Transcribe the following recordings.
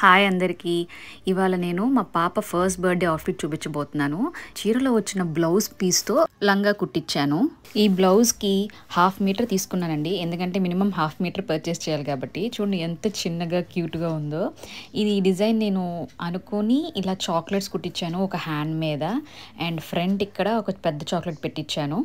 Hi అందరికీ. ఇవాళ నేను మా పాప ఫస్ట్ బర్త్డే అవుట్ఫిట్ చూపించబోతున్నాను. చీరలో వచ్చిన బ్లౌజ్ పీస్తో లంగా కుట్టించాను. ఈ బ్లౌజ్కి 1/2 మీటర్ తీసుకున్నానండి, ఎందుకంటే మినిమం 1/2 మీటర్ పర్చేస్ చేయాలి కాబట్టి. చూడండి ఎంత చిన్నగా క్యూట్గా ఉందో. ఇది డిజైన్ నేను అనుకొని ఇలా చాక్లెట్స్ కుట్టించాను ఒక హ్యాండ్ మీద, అండ్ ఫ్రంట్ ఇక్కడ ఒక పెద్ద చాక్లెట్ పెట్టించాను.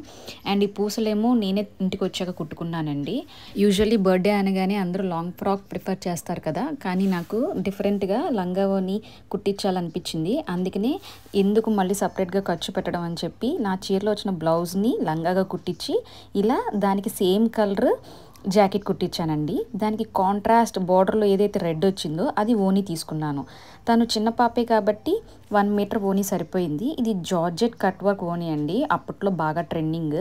అండ్ ఈ పూసలేమో నేనే ఇంటికి వచ్చాక కుట్టుకున్నానండి. యూజువల్లీ బర్త్డే అనగానే అందరూ లాంగ్ ఫ్రాక్ ప్రిఫర్ చేస్తారు కదా, కానీ నాకు డిఫరెంట్గా లంగావోని కుట్టించాలనిపించింది. అందుకనే ఎందుకు మళ్ళీ సపరేట్గా ఖర్చు పెట్టడం అని చెప్పి నా చీరలో వచ్చిన బ్లౌజ్ని లంగాగా కుట్టించి ఇలా దానికి సేమ్ కలర్ జాకెట్ కుట్టించానండి. దానికి కాంట్రాస్ట్ బార్డర్లో ఏదైతే రెడ్ వచ్చిందో అది ఓనీ తీసుకున్నాను. తను చిన్న పాపే కాబట్టి 1 మీటర్ ఓనీ సరిపోయింది. ఇది జార్జెట్ కట్ వర్క్ ఓనీ అండి, అప్పట్లో బాగా ట్రెండింగ్.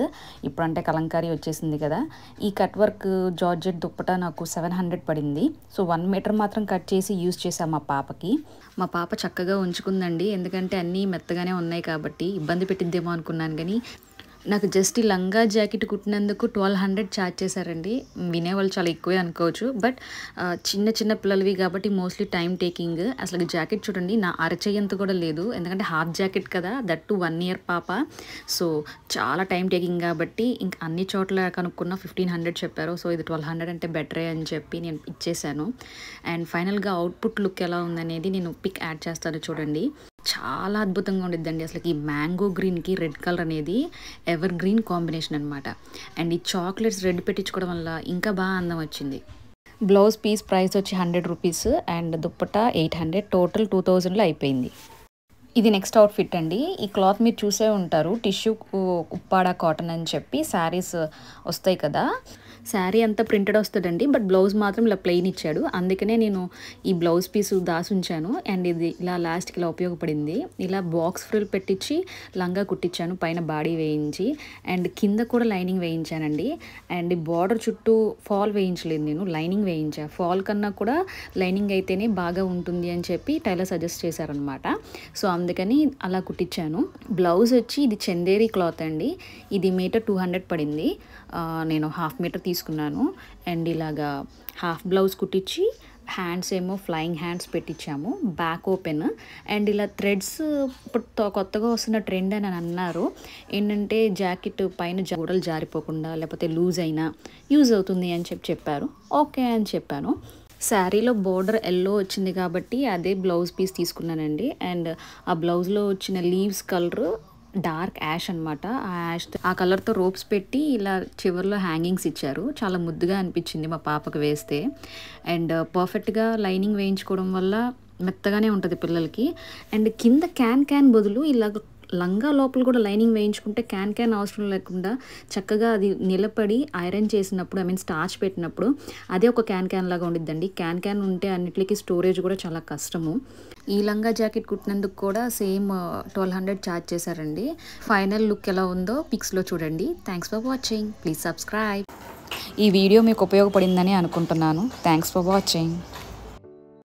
ఇప్పుడంటే కలంకారీ వచ్చేసింది కదా. ఈ కట్ వర్క్ జార్జెట్ దుప్పటా నాకు 700 పడింది. సో 1 మీటర్ మాత్రం కట్ చేసి యూజ్ చేశాను మా పాపకి. మా పాప చక్కగా ఉంచుకుందండి, ఎందుకంటే అన్నీ మెత్తగానే ఉన్నాయి కాబట్టి ఇబ్బంది పెట్టిద్దేమో అనుకున్నాను. కానీ నాకు జస్ట్ ఈ లంగా జాకెట్ కుట్టినందుకు 1200 ఛార్జ్ చేశారండి. వినేవాళ్ళు చాలా ఎక్కువే అనుకోవచ్చు, బట్ చిన్న చిన్న పిల్లలవి కాబట్టి మోస్ట్లీ టైం టేకింగ్. అసలు జాకెట్ చూడండి, నా అరచేయంత కూడా లేదు, ఎందుకంటే హాఫ్ జాకెట్ కదా, దట్ టు 1 ఇయర్ పాప. సో చాలా టైం టేకింగ్ కాబట్టి ఇంకా అన్ని చోట్ల కనుక్కున్న 1500 చెప్పారు. సో ఇది 1200 అంటే బెటరే అని చెప్పి నేను ఇచ్చేసాను. అండ్ ఫైనల్గా అవుట్పుట్ లుక్ ఎలా ఉందనేది నేను పిక్ యాడ్ చేస్తాను చూడండి. చాలా అద్భుతంగా ఉండిద్దండి. అసలు ఈ మ్యాంగో గ్రీన్కి రెడ్ కలర్ అనేది ఎవర్ గ్రీన్ కాంబినేషన్ అనమాట. అండ్ ఈ చాక్లెట్స్ రెడ్ పెట్టించుకోవడం వల్ల ఇంకా బాగా అందం వచ్చింది. బ్లౌజ్ పీస్ ప్రైస్ వచ్చి 100 రూపీస్ అండ్ దుప్పటా 800, టోటల్ 2000లో అయిపోయింది. ఇది నెక్స్ట్ అవుట్ఫిట్ అండి. ఈ క్లాత్ మీరు చూసే ఉంటారు, టిష్యూ ఉప్పాడ కాటన్ అని చెప్పి శారీస్ వస్తాయి కదా. శారీ అంతా ప్రింటెడ్ వస్తుందండి, బట్ బ్లౌజ్ మాత్రం ఇలా ప్లెయిన్ ఇచ్చాడు. అందుకనే నేను ఈ బ్లౌజ్ పీసు దాసి ఉంచాను. అండ్ ఇది ఇలా లాస్ట్కి ఇలా ఉపయోగపడింది. ఇలా బాక్స్ ఫ్రిల్ పెట్టించి లంగా కుట్టించాను, పైన బాడీ వేయించి. అండ్ కింద కూడా లైనింగ్ వేయించానండి. అండ్ బార్డర్ చుట్టూ ఫాల్ వేయించలేదు, నేను లైనింగ్ వేయించా. ఫాల్ కన్నా కూడా లైనింగ్ అయితేనే బాగా ఉంటుంది అని చెప్పి టైలర్ సజెస్ట్ చేశారనమాట. సో అందుకని అలా కుట్టించాను. బ్లౌజ్ వచ్చి ఇది చందేరి క్లాత్ అండి. ఇది మీటర్ 200 పడింది. నేను 1/2 మీటర్ తీసుకున్నాను. అండ్ ఇలాగా హాఫ్ బ్లౌజ్ కుట్టించి హ్యాండ్స్ ఏమో ఫ్లయింగ్ హ్యాండ్స్ పెట్టించాము, బ్యాక్ ఓపెన్. అండ్ ఇలా థ్రెడ్స్ ఇప్పుడు కొత్తగా వస్తున్న ట్రెండ్ అని అన్నారు. ఏంటంటే జాకెట్ పైన గూడలు జారిపోకుండా లేకపోతే లూజ్ అయినా యూజ్ అవుతుంది అని చెప్పారు. ఓకే అని చెప్పాను. శారీలో బోర్డర్ ఎల్లో వచ్చింది కాబట్టి అదే బ్లౌజ్ పీస్ తీసుకున్నానండి. అండ్ ఆ బ్లౌజ్లో వచ్చిన లీవ్స్ కలర్ డార్క్ యాష్ అనమాట. ఆ కలర్తో రోప్స్ పెట్టి ఇలా చివర్లో హ్యాంగింగ్స్ ఇచ్చారు. చాలా ముద్దుగా అనిపించింది మా పాపకు వేస్తే. అండ్ పర్ఫెక్ట్గా లైనింగ్ వేయించుకోవడం వల్ల మెత్తగానే ఉంటుంది పిల్లలకి. అండ్ కింద క్యాన్ బదులు ఇలా లంగా లోపల కూడా లైనింగ్ వేయించుకుంటే క్యాన్ అవసరం లేకుండా చక్కగా అది నిలబడి ఐరన్ చేసినప్పుడు, స్టార్చ్ పెట్టినప్పుడు అదే ఒక క్యాన్ లాగా ఉండిద్దండి. క్యాన్ ఉంటే అన్నిటికీ స్టోరేజ్ కూడా చాలా కష్టము. ఈ లంగా జాకెట్ కుట్టినందుకు కూడా సేమ్ 1200 ఛార్జ్ చేశారండి. ఫైనల్ లుక్ ఎలా ఉందో పిక్స్లో చూడండి. Thanks for watching. Please subscribe. ఈ వీడియో మీకు ఉపయోగపడిందని అనుకుంటున్నాను. Thanks for watching.